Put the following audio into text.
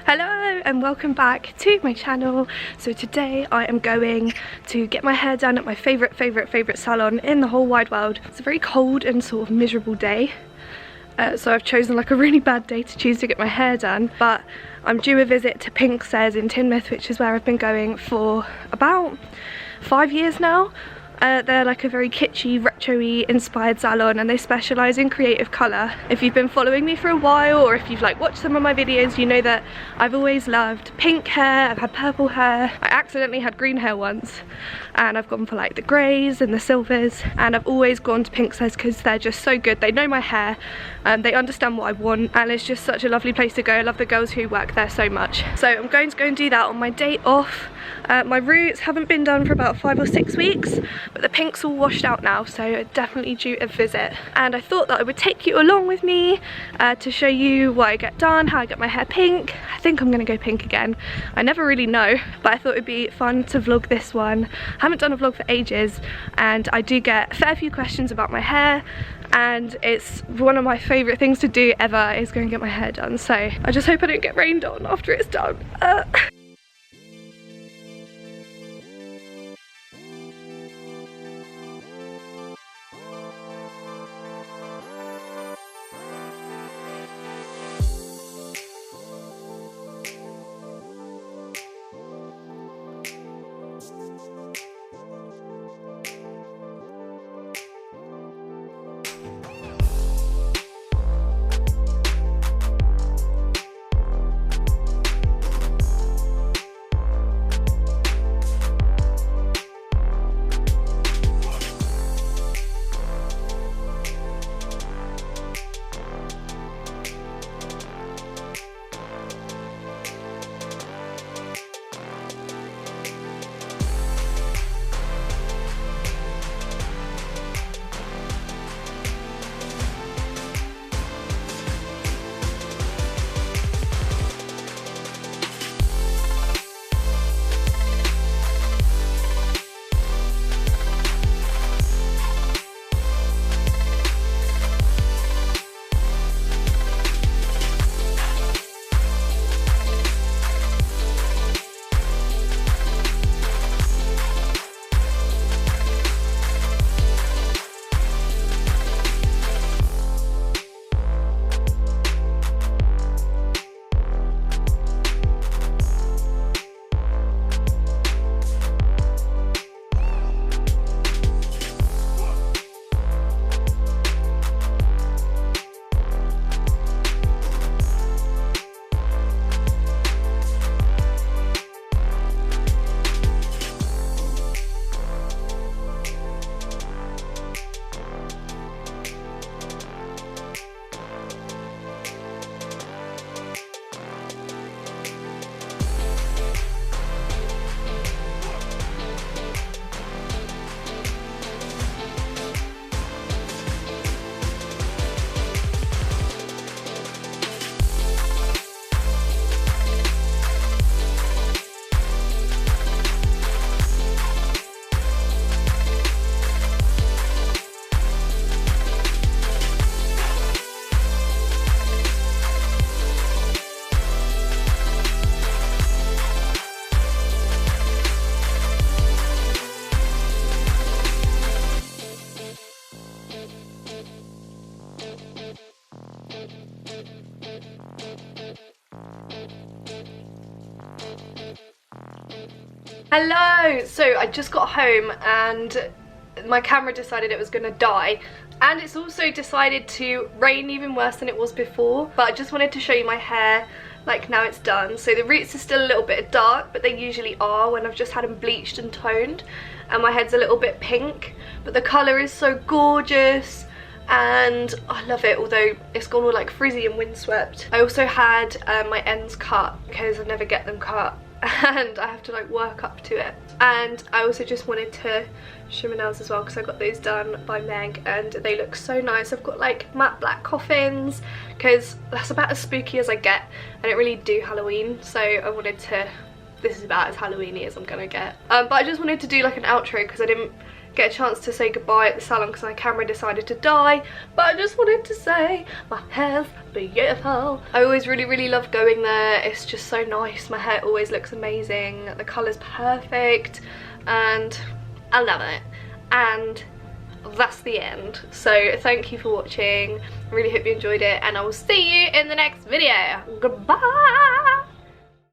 Hello and welcome back to my channel. So today I am going to get my hair done at my favourite salon in the whole wide world. It's a very cold and sort of miserable day. So I've chosen like a really bad day to choose to get my hair done, but I'm due a visit to Pink Says in Teignmouth, which is where I've been going for about 5 years now. They're like a very kitschy, retro-y inspired salon, and they specialise in creative colour. If you've been following me for a while, or if you've like watched some of my videos, you know that I've always loved pink hair. I've had purple hair. I accidentally had green hair once, and I've gone for like the greys and the silvers, and I've always gone to Pink Says because they're just so good. They know my hair, they understand what I want, and it's just such a lovely place to go. I love the girls who work there so much. So I'm going to go and do that on my day off. My roots haven't been done for about 5 or 6 weeks, but the pink's all washed out now, so definitely due a visit. And I thought that I would take you along with me to show you what I get done, how I get my hair pink. I think I'm gonna go pink again. I never really know, but I thought it'd be fun to vlog this one. I haven't done a vlog for ages, and I do get a fair few questions about my hair, and it's one of my favourite things to do ever is go and get my hair done. So I just hope I don't get rained on after it's done. Hello! So I just got home and my camera decided it was gonna die, and it's also decided to rain even worse than it was before. But I just wanted to show you my hair like now it's done. So the roots are still a little bit dark, but they usually are when I've just had them bleached and toned, and my head's a little bit pink, but the colour is so gorgeous and I love it, although it's gone all like frizzy and windswept. I also had my ends cut because I never get them cut and I have to like work up to it. And I also just wanted to show my nails as well because I got those done by Meg and they look so nice. I've got like matte black coffins because that's about as spooky as I get. I don't really do Halloween, so I wanted to, this is about as Halloween-y as I'm gonna get. But I just wanted to do like an outro because I didn't get a chance to say goodbye at the salon because my camera decided to die, but I just wanted to say my hair's beautiful. I always really love going there. It's just so nice. My hair always looks amazing, the colour's perfect, and I love it. And that's the end. So thank you for watching. I really hope you enjoyed it, and I will see you in the next video. Goodbye.